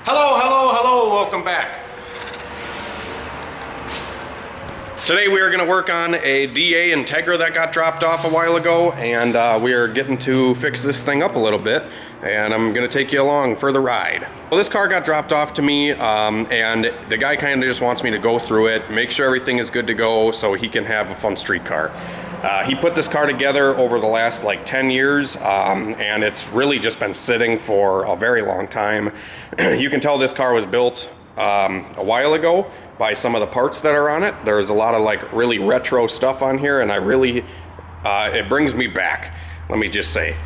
Hello, welcome back. Today we are going to work on a DA Integra that got dropped off a while ago, and we are getting to fix this thing up a little bit, and I'm going to take you along for the ride. Well, this car got dropped off to me, and the guy kind of just wants me to go through it, make sure everything is good to go so he can have a fun street car. He put this car together over the last like 10 years, and it's really just been sitting for a very long time. You can tell this car was built a while ago by some of the parts that are on it. There's a lot of like really retro stuff on here, and I really, it brings me back. Let me just say,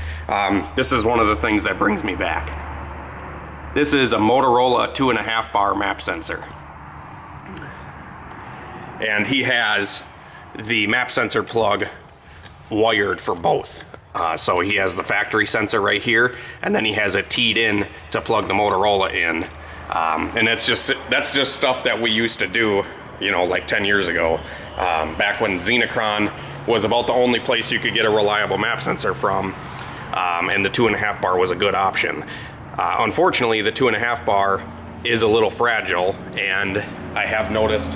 this is one of the things that brings me back. This is a Motorola 2.5 bar map sensor. And he has the map sensor plug wired for both. So he has the factory sensor right here, and then he has it teed in to plug the Motorola in. And that's just stuff that we used to do, you know, like 10 years ago, back when Xenocron was about the only place you could get a reliable map sensor from, and the 2.5 bar was a good option. Unfortunately, the 2.5 bar is a little fragile, and I have noticed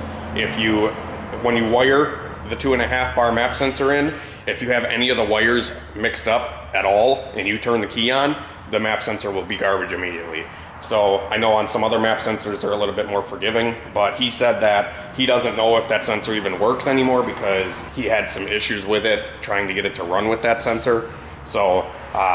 when you wire the 2.5 bar map sensor in, if you have any of the wires mixed up at all and you turn the key on, the map sensor will be garbage immediately. So I know on some other map sensors they're a little bit more forgiving, but he said that he doesn't know if that sensor even works anymore because he had some issues with it trying to get it to run with that sensor. So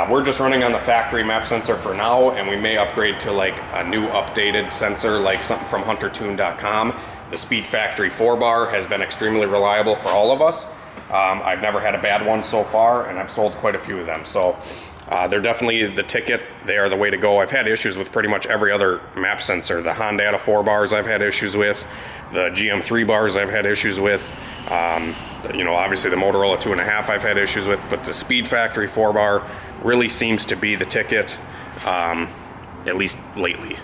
we're just running on the factory map sensor for now, and we may upgrade to like a new updated sensor, like something from huntertune.com. The Speed Factory 4 bar has been extremely reliable for all of us. I've never had a bad one so far, and I've sold quite a few of them. So they're definitely the ticket. They are the way to go. I've had issues with pretty much every other map sensor. The Honda 4 bars I've had issues with. The GM3 bars I've had issues with. You know, obviously the Motorola 2.5 I've had issues with, but the Speed Factory 4 bar really seems to be the ticket, at least lately.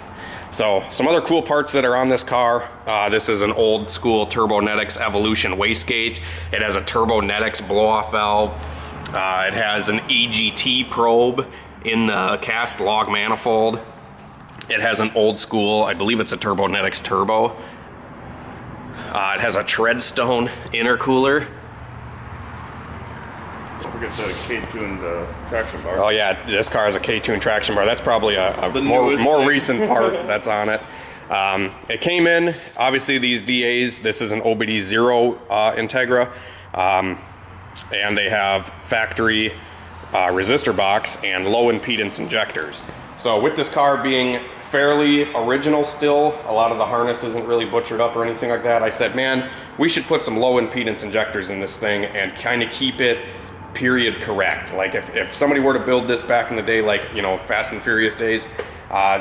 So some other cool parts that are on this car. This is an old school Turbonetics Evolution wastegate. It has a Turbonetics blow-off valve. It has an EGT probe in the cast log manifold. It has an old school, I believe it's a Turbonetics turbo. It has a Treadstone intercooler. Don't forget the K-tuned traction bar. Oh yeah, this car has a K-tuned traction bar. That's probably a more recent part that's on it. It came in, obviously these DAs, this is an OBD0 Integra, and they have factory resistor box and low impedance injectors. So with this car being fairly original still, a lot of the harness isn't really butchered up or anything like that, I said, man, we should put some low impedance injectors in this thing and kind of keep it period correct. Like if somebody were to build this back in the day, like, you know, Fast and Furious days,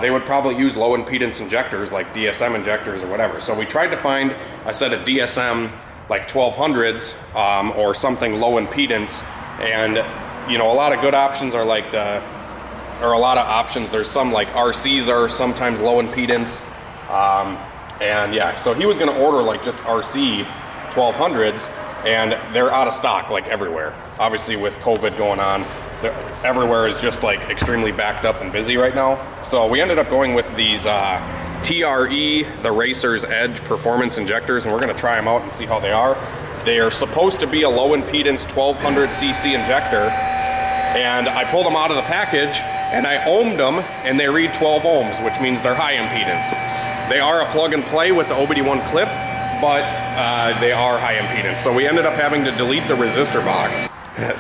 they would probably use low impedance injectors like DSM injectors or whatever. So we tried to find a set of DSM like 1200s or something low impedance, and you know, a lot of good options are like there's some like RCs are sometimes low impedance, and yeah, so he was going to order like just RC 1200s, and they're out of stock like everywhere. Obviously with COVID going on, everywhere is just like extremely backed up and busy right now. So we ended up going with these TRE, the Racer's Edge performance injectors, and we're going to try them out and see how they are. They are supposed to be a low impedance 1200cc injector, and I pulled them out of the package and I ohmed them, and they read 12 ohms, which means they're high impedance. They are a plug and play with the OBD1 clip, but they are high impedance. So we ended up having to delete the resistor box.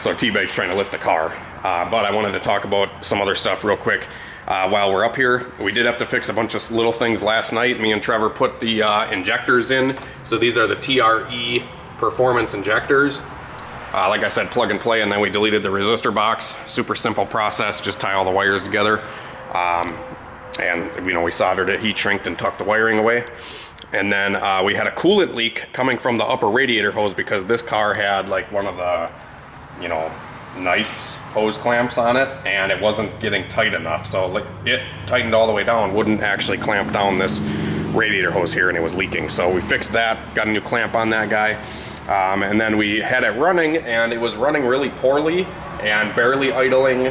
So T-Bake's trying to lift the car, but I wanted to talk about some other stuff real quick while we're up here. We did have to fix a bunch of little things last night. Me and Trevor put the injectors in. So these are the TRE performance injectors. Like I said, plug and play, and then we deleted the resistor box. Super simple process, just tie all the wires together. And you know, we soldered it, heat shrinked, and tucked the wiring away. And then we had a coolant leak coming from the upper radiator hose because this car had like one of the, you know, nice hose clamps on it, and it wasn't getting tight enough. So like, it tightened all the way down, wouldn't actually clamp down this radiator hose here, and it was leaking. So we fixed that, got a new clamp on that guy. And then we had it running, and it was running really poorly and barely idling,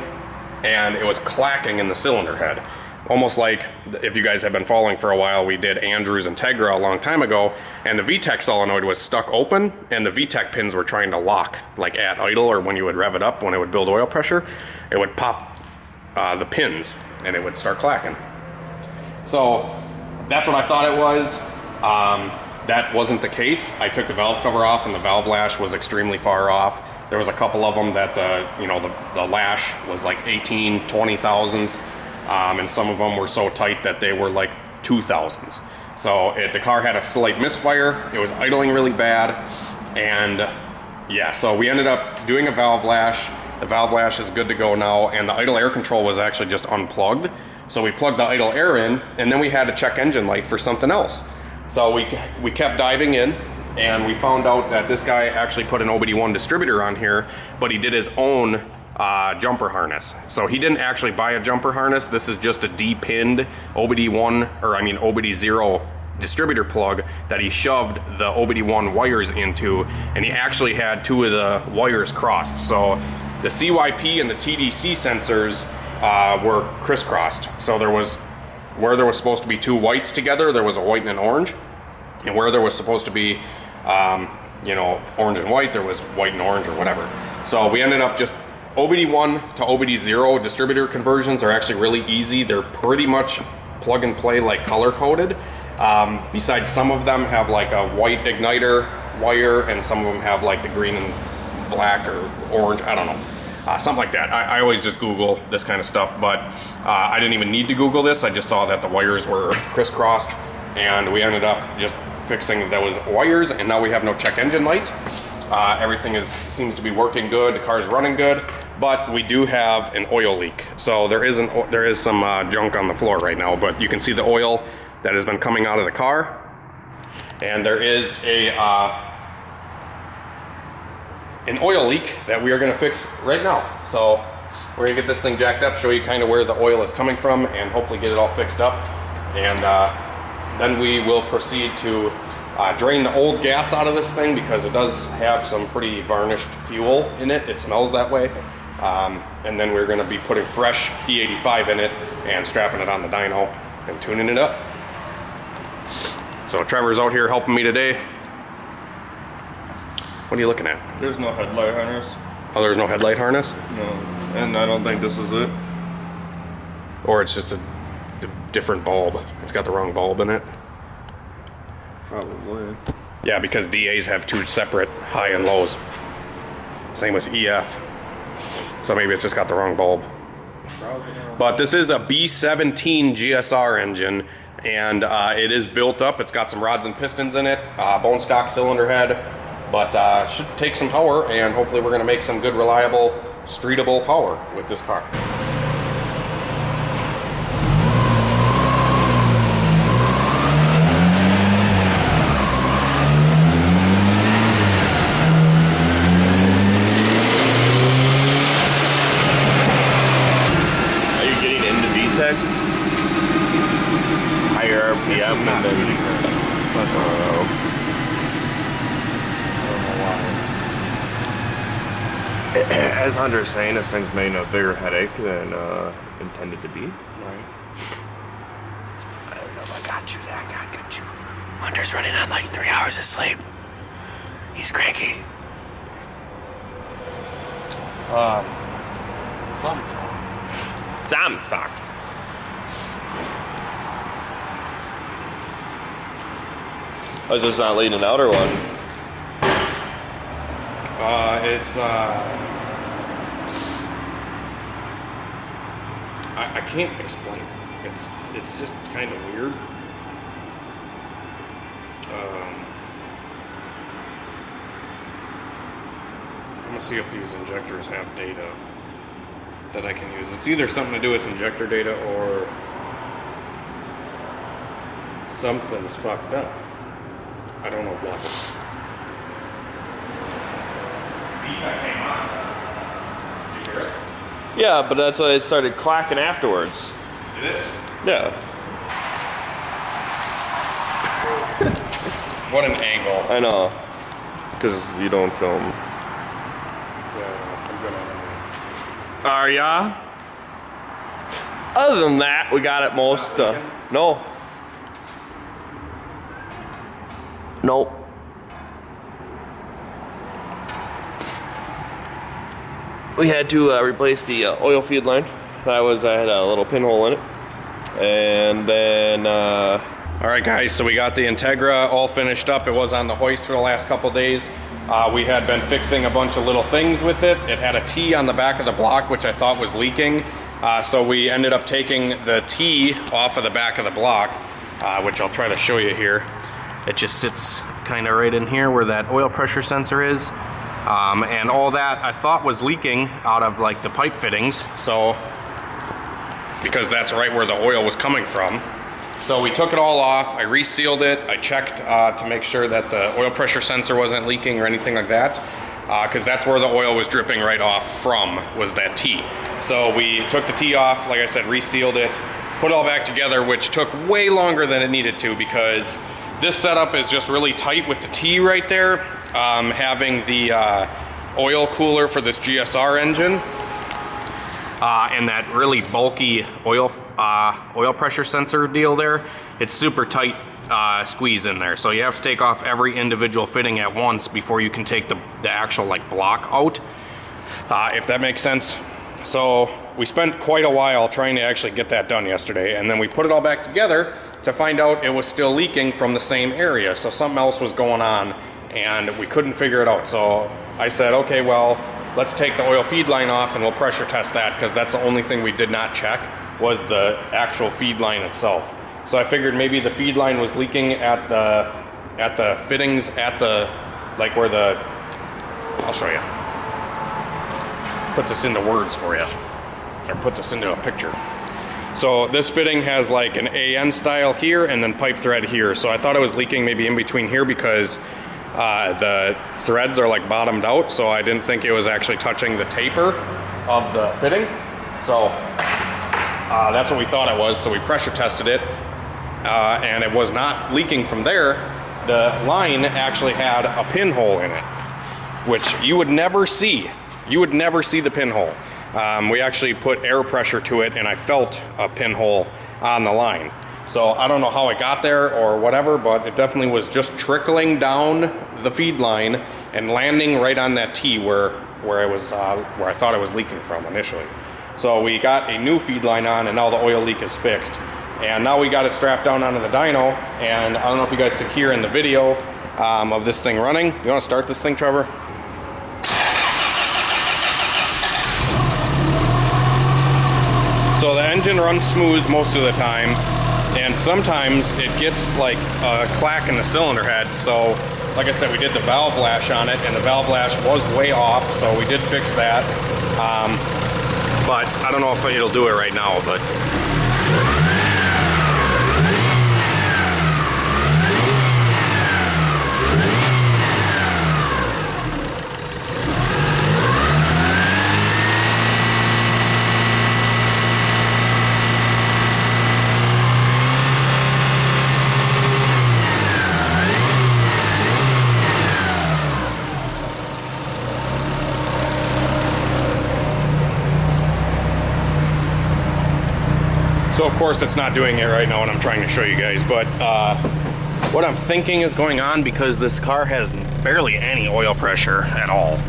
and it was clacking in the cylinder head. Almost like, if you guys have been following for a while, we did Andrew's Integra a long time ago, and the VTEC solenoid was stuck open, and the VTEC pins were trying to lock, like at idle, or when you would rev it up, when it would build oil pressure, it would pop the pins, and it would start clacking. So that's what I thought it was. That wasn't the case. I took the valve cover off, and the valve lash was extremely far off. There was a couple of them that the lash was like 18, 20 thousandths. And some of them were so tight that they were like 2 thousandths. So the car had a slight misfire. It was idling really bad. And yeah, so we ended up doing a valve lash. The valve lash is good to go now. And the idle air control was actually just unplugged. So we plugged the idle air in, and then we had to check engine light for something else. So we kept diving in, and we found out that this guy actually put an OBD1 distributor on here, but he did his own jumper harness. So he didn't actually buy a jumper harness. This is just a D-pinned OBD0 distributor plug that he shoved the OBD1 wires into, and he actually had 2 of the wires crossed. So the CYP and the TDC sensors were crisscrossed. So where there was supposed to be 2 whites together, there was a white and an orange, and where there was supposed to be orange and white, there was white and orange or whatever. So we ended up just OBD1 to OBD0 distributor conversions are actually really easy. They're pretty much plug and play, like color coded. Besides, some of them have like a white igniter wire, and some of them have like the green and black or orange, I don't know. Something like that. I always just Google this kind of stuff, but I didn't even need to Google this. I just saw that the wires were crisscrossed, and we ended up just fixing those wires, and now we have no check engine light. Everything seems to be working good. The car's running good, but we do have an oil leak. So there is some junk on the floor right now, but you can see the oil that has been coming out of the car, and there is an oil leak that we are going to fix right now. So we're going to get this thing jacked up, show you kind of where the oil is coming from, and hopefully get it all fixed up, and then we will proceed to drain the old gas out of this thing, because it does have some pretty varnished fuel in it. It smells that way. And then we're going to be putting fresh E85 in it and strapping it on the dyno and tuning it up. So Trevor's out here helping me today. What are you looking at? There's no headlight harness. Oh, there's no headlight harness? No, and I don't think this is it. Or it's just a different bulb. It's got the wrong bulb in it. Probably. Yeah, because DAs have 2 separate high and lows. Same with EF. So maybe it's just got the wrong bulb. But this is a B17 GSR engine, and it is built up. It's got some rods and pistons in it, bone stock cylinder head, but should take some power, and hopefully we're going to make some good, reliable, streetable power with this car. Higher RPM and then as Hunter's saying, this thing's made a bigger headache than intended to be. Right. I don't know if I got you. I got you. Hunter's running on like 3 hours of sleep. He's cranky. Damn fact. I was just not leading out or what? I can't explain it. It's just kind of weird. I'm gonna see if these injectors have data that I can use. It's either something to do with injector data or something's fucked up. I don't know what. You hear it? Yeah, but that's why it started clacking afterwards. Did it? Yeah. What an angle. I know. because you don't film. Yeah, I'm good on Are ya? Other than that, we got it most. No. Nope. We had to replace the oil feed line. I had a little pinhole in it, and then. All right, guys, so we got the Integra all finished up. It was on the hoist for the last couple days. We had been fixing a bunch of little things with it. It had a T on the back of the block, which I thought was leaking. So we ended up taking the T off of the back of the block, which I'll try to show you here. It just sits kind of right in here where that oil pressure sensor is. And all that I thought was leaking out of like the pipe fittings. So, because that's right where the oil was coming from. So we took it all off, I resealed it, I checked to make sure that the oil pressure sensor wasn't leaking or anything like that, because that's where the oil was dripping right off from, was that T. So we took the T off, like I said, resealed it, put it all back together, which took way longer than it needed to, because this setup is just really tight with the T right there, having the oil cooler for this GSR engine, and that really bulky oil pressure sensor deal there. It's super tight squeeze in there, so you have to take off every individual fitting at once before you can take the actual like block out, if that makes sense. So we spent quite a while trying to actually get that done yesterday, and then we put it all back together to find out it was still leaking from the same area, so something else was going on and we couldn't figure it out. So I said, okay, well, let's take the oil feed line off and we'll pressure test that, because that's the only thing we did not check was the actual feed line itself. So I figured maybe the feed line was leaking at the fittings at the, like where the, I'll show you. Put this into words for you, or put this into a picture. So this fitting has like an AN style here and then pipe thread here. So I thought it was leaking maybe in between here because the threads are like bottomed out, so I didn't think it was actually touching the taper of the fitting. So that's what we thought it was. So we pressure tested it, and it was not leaking from there. The line actually had a pinhole in it, which you would never see. You would never see the pinhole. We actually put air pressure to it, and I felt a pinhole on the line. So I don't know how it got there or whatever, but it definitely was just trickling down the feed line and landing right on that T where it was where I thought it was leaking from initially. So we got a new feed line on, and now the oil leak is fixed. And now we got it strapped down onto the dyno, and I don't know if you guys could hear in the video of this thing running. You want to start this thing, Trevor? So the engine runs smooth most of the time, and sometimes it gets like a clack in the cylinder head. So like I said, we did the valve lash on it, and the valve lash was way off, so we did fix that. But I don't know if it'll do it right now, but so of course it's not doing it right now when I'm trying to show you guys, but what I'm thinking is going on, because this car has barely any oil pressure at all.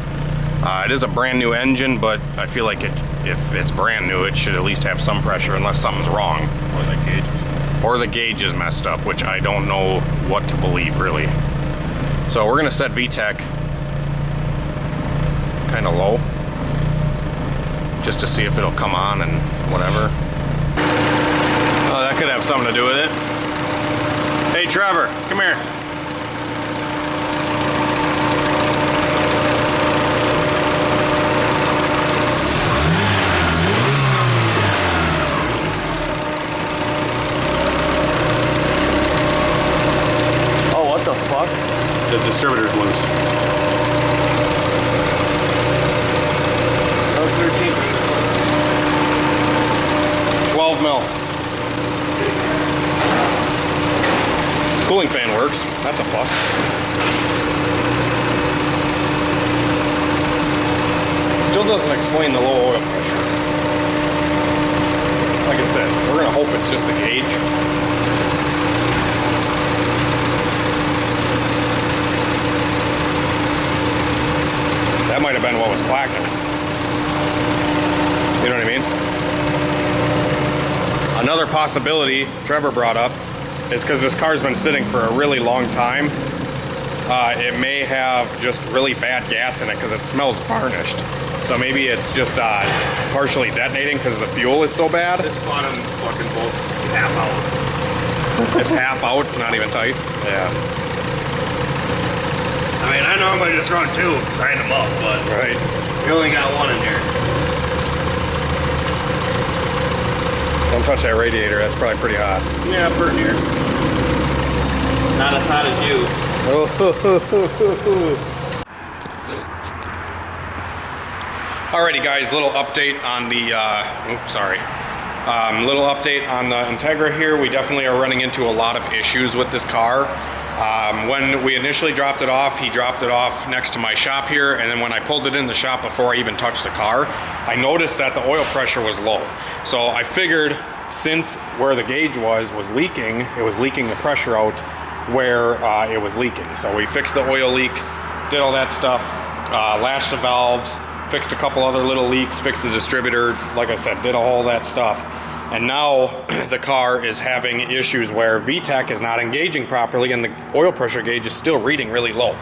It is a brand new engine, but I feel like if it's brand new, it should at least have some pressure unless something's wrong. Or the gauge is messed up, which I don't know what to believe really. So we're gonna set VTEC kind of low, just to see if it'll come on and whatever. Oh, that could have something to do with it. Hey, Trevor, come here. Oh, what the fuck? The distributor's loose. Oh, 13. 12 mil. Cooling fan works. That's a plus. Still doesn't explain the low oil pressure. Like I said, we're gonna hope it's just the gauge. That might have been what was clacking. You know what I mean? Another possibility Trevor brought up is because this car's been sitting for a really long time. It may have just really bad gas in it because it smells varnished. So maybe it's just partially detonating because the fuel is so bad. This bottom fucking bolt's half out. It's half out, it's not even tight. Yeah. I mean, I normally just run two, grind them up, but Right. we only got one in here. Don't touch that radiator, that's probably pretty hot. Yeah, pretty near. Not as hot as you. Alrighty guys, little update on the, little update on the Integra here. We definitely are running into a lot of issues with this car. When we initially dropped it off, he dropped it off next to my shop here, and then when I pulled it in the shop before I even touched the car, I noticed that the oil pressure was low. So I figured since where the gauge was leaking, it was leaking the pressure out where it was leaking. So we fixed the oil leak, did all that stuff, lashed the valves, fixed a couple other little leaks, fixed the distributor, like I said, did all that stuff. And now the car is having issues where VTEC is not engaging properly and the oil pressure gauge is still reading really low.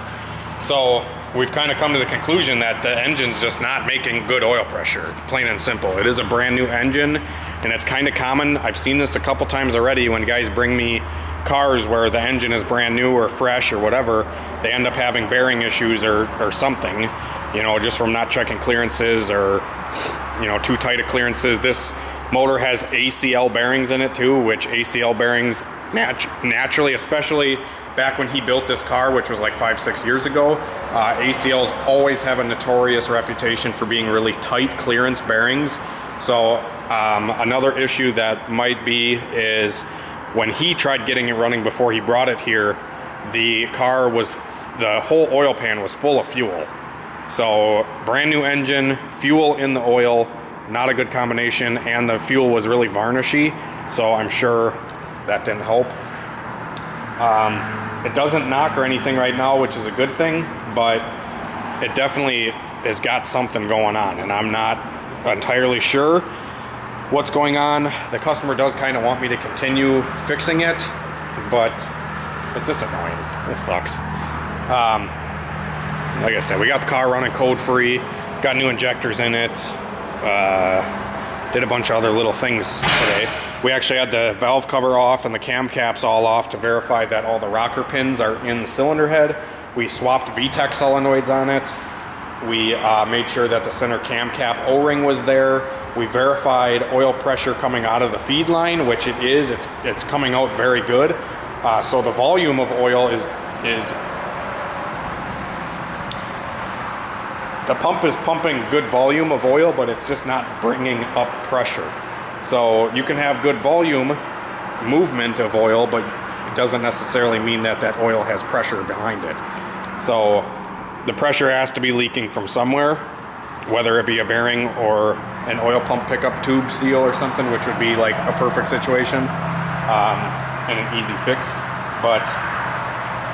So we've kind of come to the conclusion that the engine's just not making good oil pressure, plain and simple. It is a brand new engine and it's kind of common. I've seen this a couple times already when guys bring me cars where the engine is brand new or fresh or whatever. They end up having bearing issues or something, you know, just from not checking clearances or, you know, too tight of clearances. This motor has ACL bearings in it too, which ACL bearings naturally, especially back when he built this car, which was like 5-6 years ago, ACLs always have a notorious reputation for being really tight clearance bearings. So another issue that might be is when he tried getting it running before he brought it here, the whole oil pan was full of fuel. So brand new engine, fuel in the oil, not a good combination, and the fuel was really varnishy, so I'm sure that didn't help. It doesn't knock or anything right now, which is a good thing, but it definitely has got something going on, and I'm not entirely sure what's going on. The customer does kind of want me to continue fixing it, but it's just annoying. It sucks. Like I said, we got the car running code-free, got new injectors in it, did a bunch of other little things today. We actually had the valve cover off and the cam caps all off to verify that all the rocker pins are in the cylinder head. We swapped VTEC solenoids on it. We made sure that the center cam cap O-ring was there. We verified oil pressure coming out of the feed line, which it is. It's coming out very good. So the volume of oil is the pump is pumping good volume of oil, but it's just not bringing up pressure. So you can have good volume movement of oil, but it doesn't necessarily mean that that oil has pressure behind it. So the pressure has to be leaking from somewhere, whether it be a bearing or an oil pump pickup tube seal or something, which would be like a perfect situation and an easy fix. But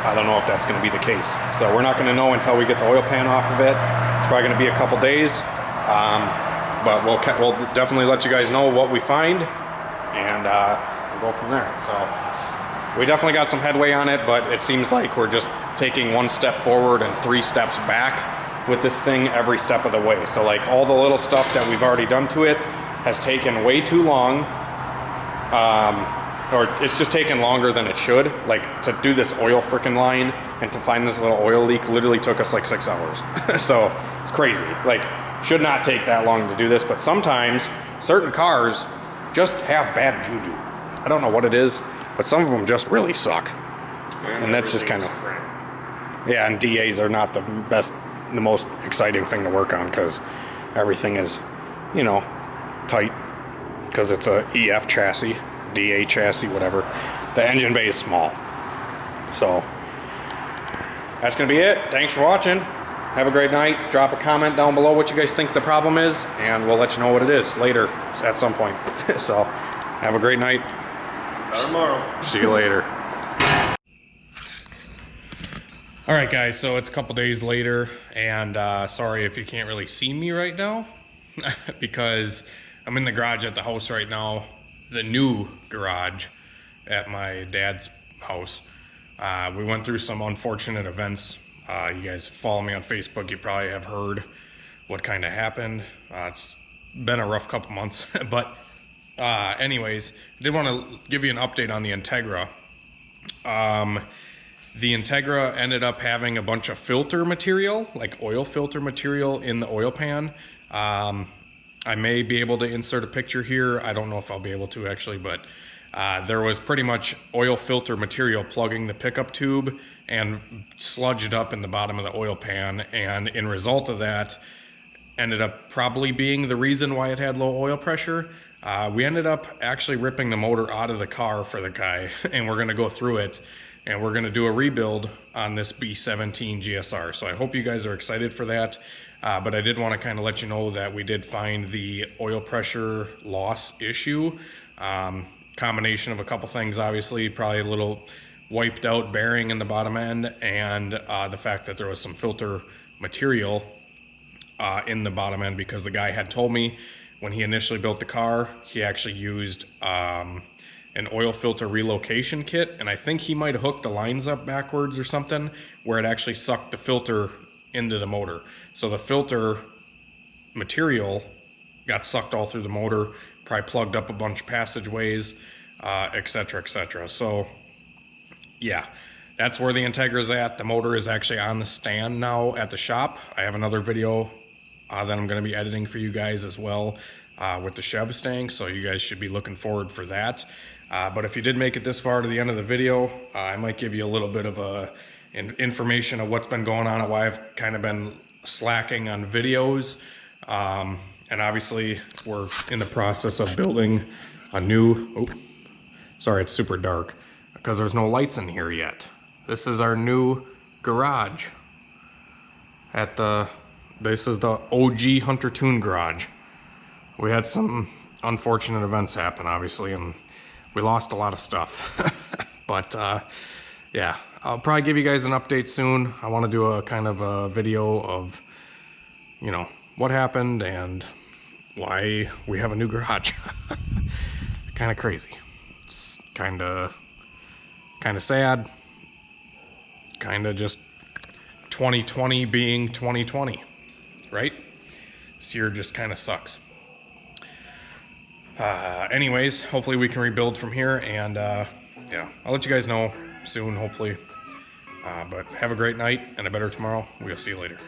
I don't know if that's going to be the case. So we're not going to know until we get the oil pan off of it. It's probably going to be a couple days, but we'll definitely let you guys know what we find, and we'll go from there. So we definitely got some headway on it, but it seems like we're just taking one step forward and 3 steps back with this thing every step of the way. So like all the little stuff that we've already done to it has taken way too long, or it's just taken longer than it should. Like to do this oil frickin' line and to find this little oil leak literally took us like 6 hours. So it's crazy. Like should not take that long to do this, but sometimes certain cars just have bad juju. I don't know what it is, but some of them just really suck. And that's just kind of, yeah, and DAs are not the best, the most exciting thing to work on because everything is, you know, tight because it's a EF chassis. DA chassis, whatever. The engine bay is small. So that's gonna be it. Thanks for watching. have a great night. Drop a comment down below what you guys think the problem is, and we'll let you know what it is later at some point. So, have a great night. Tomorrow. See you later. All right, guys, so it's a couple days later, and sorry if you can't really see me right now because I'm in the garage at the house right now, the new garage at my dad's house. We went through some unfortunate events. You guys follow me on Facebook, you probably have heard what kind of happened. It's been a rough couple months, but anyways, I did want to give you an update on the Integra. The Integra ended up having a bunch of filter material, like oil filter material in the oil pan. I may be able to insert a picture here. I don't know if I'll be able to actually, but there was pretty much oil filter material plugging the pickup tube and sludged up in the bottom of the oil pan. And in result of that, ended up probably being the reason why it had low oil pressure. We ended up actually ripping the motor out of the car for the guy, and we're gonna go through it. And we're gonna do a rebuild on this B17 GSR. So I hope you guys are excited for that. But I did wanna kinda let you know that we did find the oil pressure loss issue. Combination of a couple things, obviously, probably a little wiped out bearing in the bottom end, and the fact that there was some filter material in the bottom end, because the guy had told me when he initially built the car, he actually used an oil filter relocation kit, and I think he might have hooked the lines up backwards or something, where it actually sucked the filter into the motor. So the filter material got sucked all through the motor, probably plugged up a bunch of passageways, etc., etc. So yeah, that's where the Integra's at. The motor is actually on the stand now at the shop. I have another video that I'm going to be editing for you guys as well with the Chev staying, so you guys should be looking forward for that. But if you did make it this far to the end of the video, I might give you a little bit of information of what's been going on and why I've kind of been slacking on videos. And obviously we're in the process of building a new, sorry, it's super dark because there's no lights in here yet. This is our new garage this is the OG Hunter Tune garage. We had some unfortunate events happen, obviously, and we lost a lot of stuff. But yeah, I'll probably give you guys an update soon. I want to do a kind of a video of, you know, what happened and why we have a new garage. Kind of crazy. It's kind of sad. Kind of just 2020 being 2020, right? This year just kind of sucks. Anyways, hopefully we can rebuild from here, and yeah, I'll let you guys know soon, hopefully. But have a great night and a better tomorrow. We'll see you later.